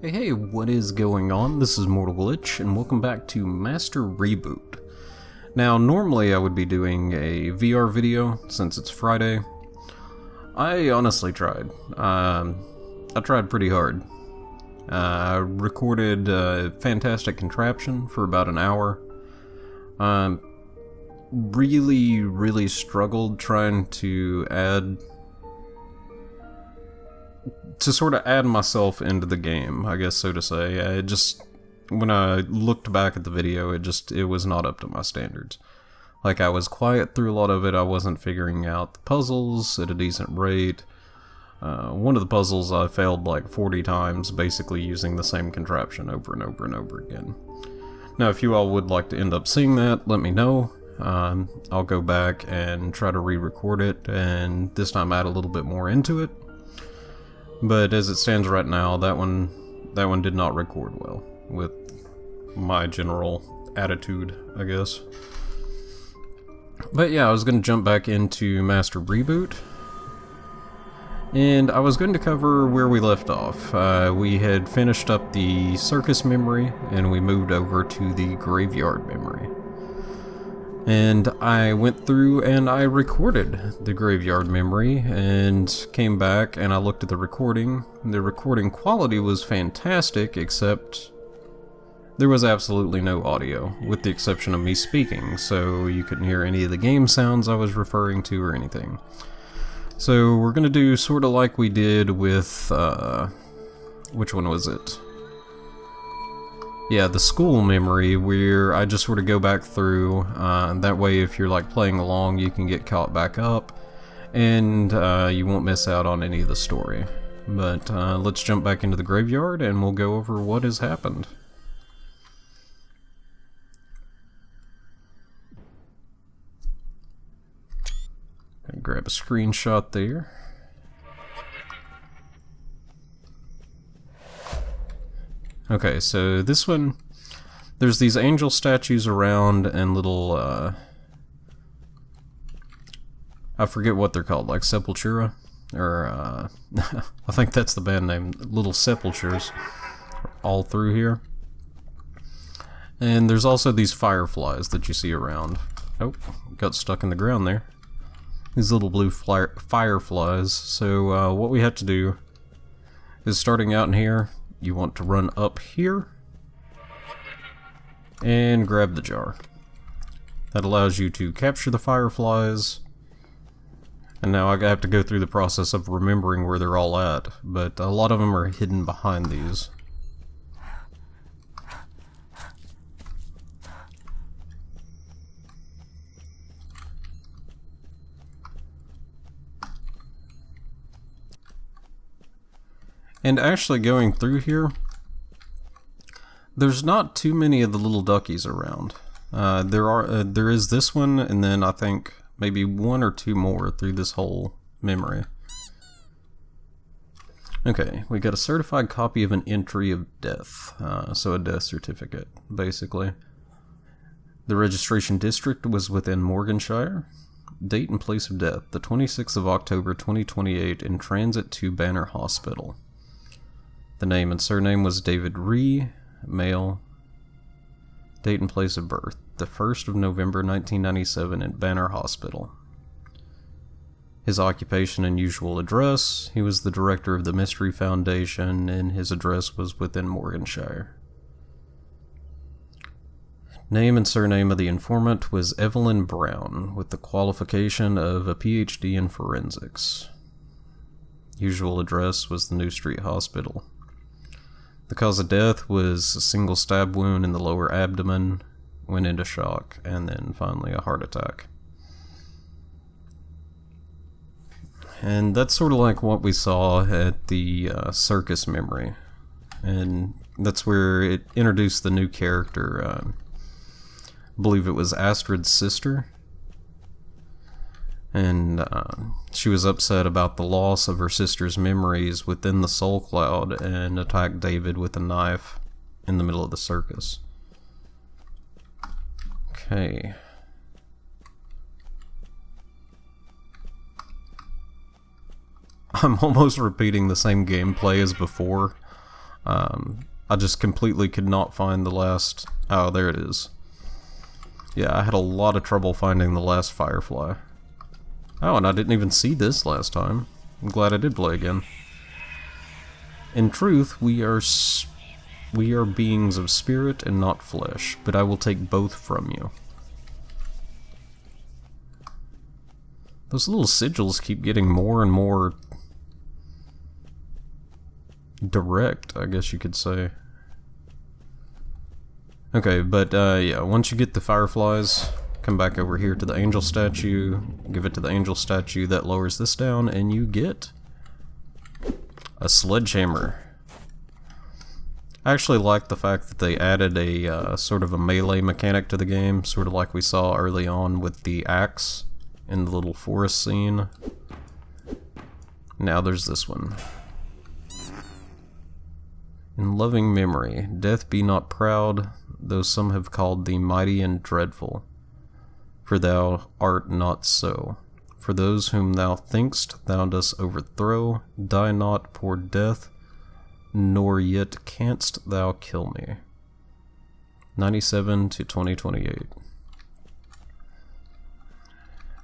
Hey, what is going on? This is mortalglitch, and welcome back to Master Reboot. Now, normally I would be doing a VR video, since it's Friday. I honestly tried. I tried pretty hard. I recorded a fantastic contraption for about an hour. Really struggled trying to sort of add myself into the game, I guess so to say. When I looked back at the video, it was not up to my standards. Like, I was quiet through a lot of it, I wasn't figuring out the puzzles at a decent rate. One of the puzzles I failed like 40 times, basically using the same contraption over and over and over again. Now, if you all would like to end up seeing that, let me know. I'll go back and try to re-record it, and this time add a little bit more into it. But as it stands right now, that one did not record well with my general attitude, I guess. But yeah, I was going to jump back into Master Reboot, and I was going to cover where we left off. We had finished up the circus memory, and we moved over to the graveyard memory. And I went through and I recorded the graveyard memory and came back and I looked at the recording. The recording quality was fantastic, except there was absolutely no audio, with the exception of me speaking, so you couldn't hear any of the game sounds I was referring to or anything. So we're gonna do sort of like we did with, which one was it? Yeah, the school memory, where I just sort of go back through, that way if you're like playing along you can get caught back up, and you won't miss out on any of the story. But let's jump back into the graveyard and we'll go over what has happened. Gonna grab a screenshot there. Okay, so this one, there's these angel statues around and little, I forget what they're called, like Sepultura, or, I think that's the band name, little sepultures, all through here. And there's also these fireflies that you see around. Oh, got stuck in the ground there. These little blue fireflies. So, what we have to do is, starting out in here, you want to run up here and grab the jar. That allows you to capture the fireflies, and now I have to go through the process of remembering where they're all at, but a lot of them are hidden behind these. And actually going through here, there's not too many of the little duckies around. There is this one, and then I think maybe one or two more through this whole memory. Okay, we got a certified copy of an entry of death, so a death certificate, basically. The registration district was within Morganshire. Date and place of death, the 26th of October 2028, in transit to Banner Hospital. The name and surname was David Ree, male. Date and place of birth, the 1st of November 1997 in Banner Hospital. His occupation and usual address, he was the director of the Mysteri Foundation, and his address was within Morganshire. Name and surname of the informant was Evelyn Brown, with the qualification of a PhD in forensics. Usual address was the New Street Hospital. The cause of death was a single stab wound in the lower abdomen, went into shock, and then finally a heart attack. And that's sort of like what we saw at the circus memory. And that's where it introduced the new character, I believe it was Astrid's sister. And she was upset about the loss of her sister's memories within the soul cloud and attacked David with a knife in the middle of the circus. Okay. I'm almost repeating the same gameplay as before. I just completely could not find the last... Oh, there it is. Yeah, I had a lot of trouble finding the last firefly. Oh, and I didn't even see this last time. I'm glad I did play again. In truth, we are beings of spirit and not flesh, but I will take both from you. Those little sigils keep getting more and more direct, I guess you could say. Okay, but yeah, once you get the fireflies, come back over here to the angel statue, give it to the angel statue, that lowers this down, and you get a sledgehammer. I actually like the fact that they added a sort of a melee mechanic to the game, sort of like we saw early on with the axe in the little forest scene. Now there's this one. In loving memory, death be not proud, though some have called thee mighty and dreadful. For thou art not so. For those whom thou think'st thou dost overthrow, die not, poor death, nor yet canst thou kill me. 97 to 2028.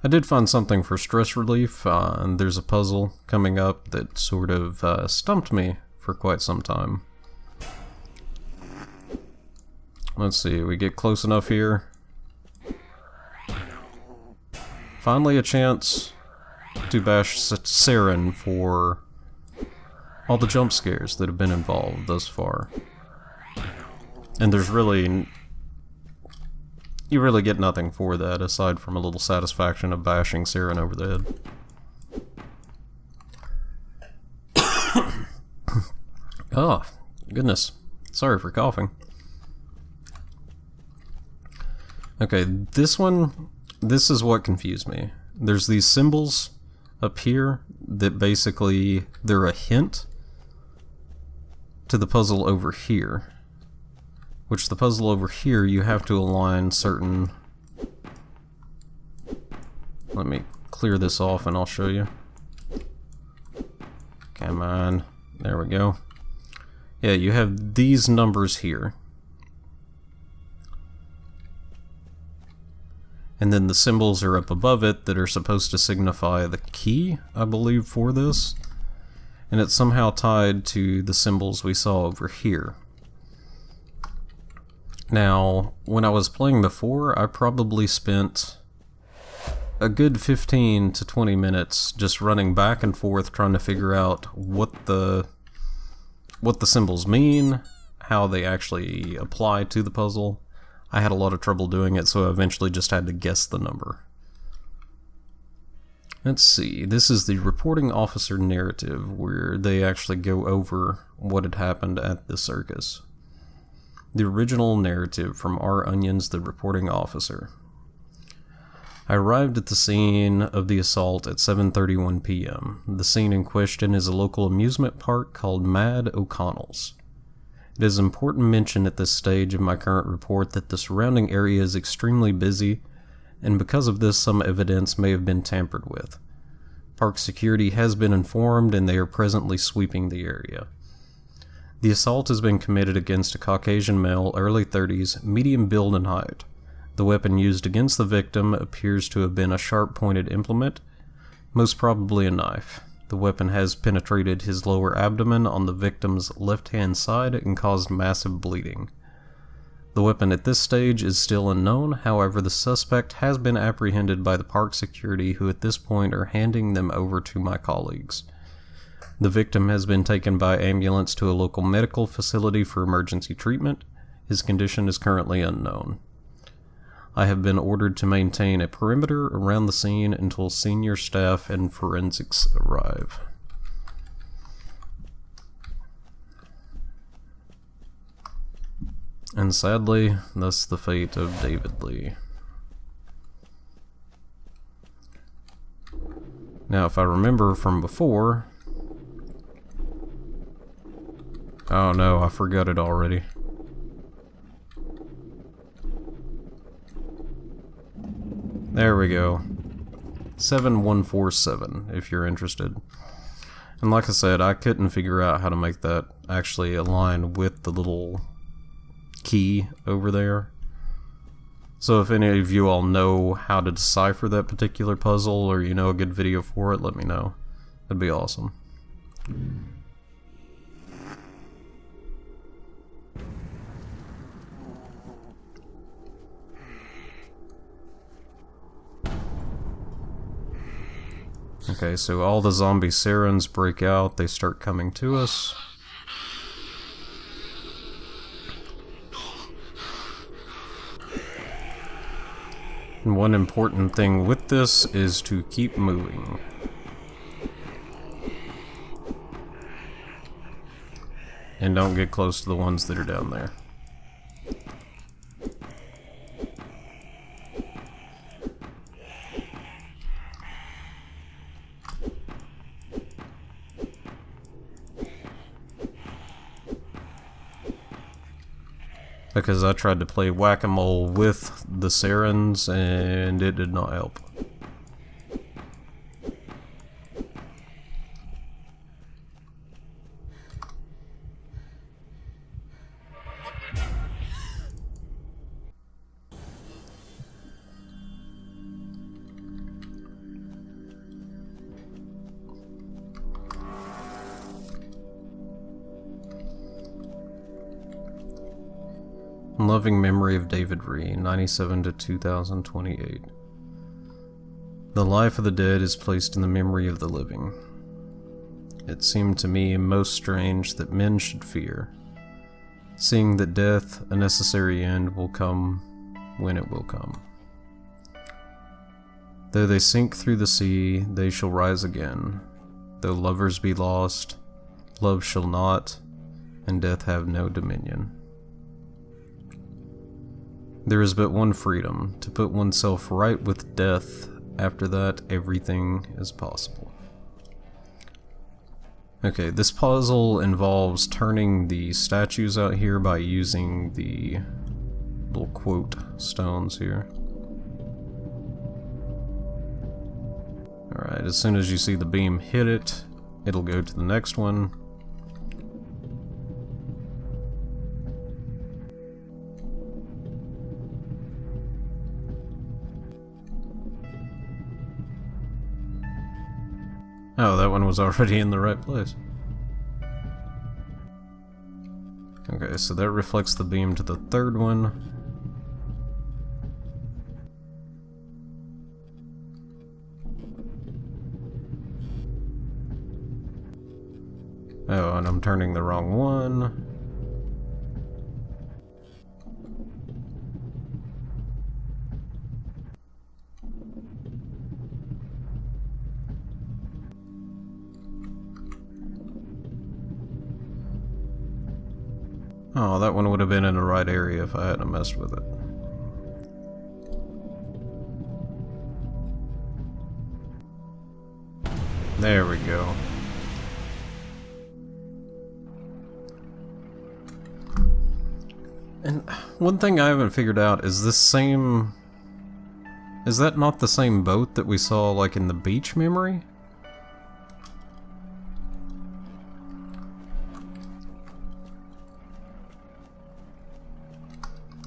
I did find something for stress relief, and there's a puzzle coming up that sort of stumped me for quite some time. Let's see, we get close enough here. Finally a chance to bash Saren for all the jump scares that have been involved thus far. And there's really... you really get nothing for that aside from a little satisfaction of bashing Saren over the head. Oh, goodness. Sorry for coughing. Okay, this one, this is what confused me. There's these symbols up here that basically, they're a hint to the puzzle over here. Which the puzzle over here, you have to align certain... Let me clear this off and I'll show you. Come on. There we go. Yeah, you have these numbers here. And then the symbols are up above it that are supposed to signify the key, I believe, for this. And it's somehow tied to the symbols we saw over here. Now, when I was playing before, I probably spent a good 15 to 20 minutes just running back and forth trying to figure out what the symbols mean, how they actually apply to the puzzle. I had a lot of trouble doing it, so I eventually just had to guess the number. Let's see, this is the reporting officer narrative, where they actually go over what had happened at the circus. The original narrative from R. Onions, the reporting officer. I arrived at the scene of the assault at 7:31 p.m. The scene in question is a local amusement park called Mad O'Connell's. It is important mention at this stage of my current report that the surrounding area is extremely busy, and because of this some evidence may have been tampered with. Park security has been informed and they are presently sweeping the area. The assault has been committed against a Caucasian male, early 30s, medium build and height. The weapon used against the victim appears to have been a sharp-pointed implement, most probably a knife. The weapon has penetrated his lower abdomen on the victim's left-hand side and caused massive bleeding. The weapon at this stage is still unknown, however the suspect has been apprehended by the park security, who at this point are handing them over to my colleagues. The victim has been taken by ambulance to a local medical facility for emergency treatment. His condition is currently unknown. I have been ordered to maintain a perimeter around the scene until senior staff and forensics arrive. And sadly, thus the fate of David Lee. Now, if I remember from before... Oh no, I forgot it already. There we go. 7147, if you're interested. And like I said, I couldn't figure out how to make that actually align with the little key over there. So if any of you all know how to decipher that particular puzzle, or you know a good video for it, let me know. That'd be awesome. Okay, so all the zombie sirens break out, they start coming to us. And one important thing with this is to keep moving. And don't get close to the ones that are down there. Because I tried to play whack-a-mole with the sirens and it did not help. Loving memory of David Ree, 97 to 2028. The life of the dead is placed in the memory of the living. It seemed to me most strange that men should fear, seeing that death, a necessary end, will come when it will come. Though they sink through the sea, they shall rise again. Though lovers be lost, love shall not, and death have no dominion. There is but one freedom, to put oneself right with death. After that, everything is possible. Okay, this puzzle involves turning the statues out here by using the little quote stones here. Alright, as soon as you see the beam hit it, it'll go to the next one. Oh, that one was already in the right place. Okay, so that reflects the beam to the third one. Oh, and I'm turning the wrong one. Oh, that one would have been in the right area if I hadn't messed with it. There we go. And one thing I haven't figured out is this same... Is that not the same boat that we saw like in the beach memory?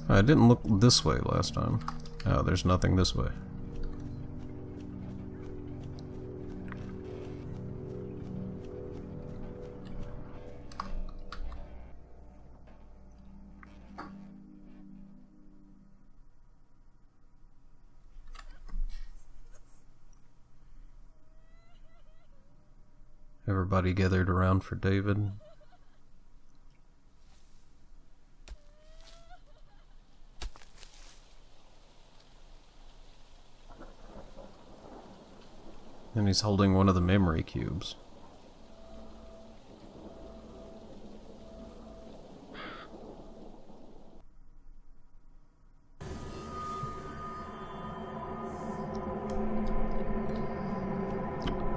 I didn't look this way last time. Oh, there's nothing this way. Everybody gathered around for David. And he's holding one of the memory cubes.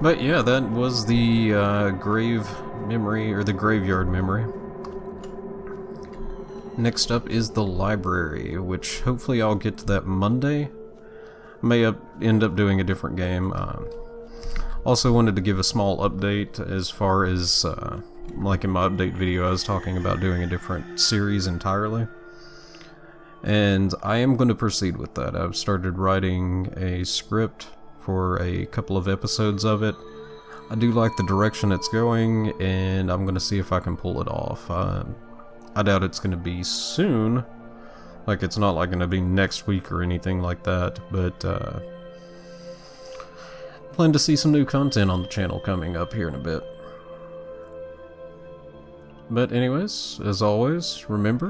But yeah, that was the grave memory, or the graveyard memory. Next up is the library, which hopefully I'll get to that Monday. May end up doing a different game. Also wanted to give a small update as far as, like in my update video, I was talking about doing a different series entirely. And I am going to proceed with that. I've started writing a script for a couple of episodes of it. I do like the direction it's going, and I'm going to see if I can pull it off. I doubt it's going to be soon. Like, it's not like going to be next week or anything like that, but plan to see some new content on the channel coming up here in a bit. But anyways, as always, remember,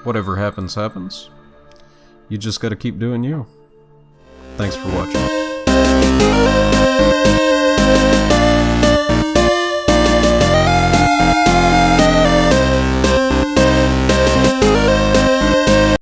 whatever happens, happens. You just gotta keep doing you. Thanks for watching.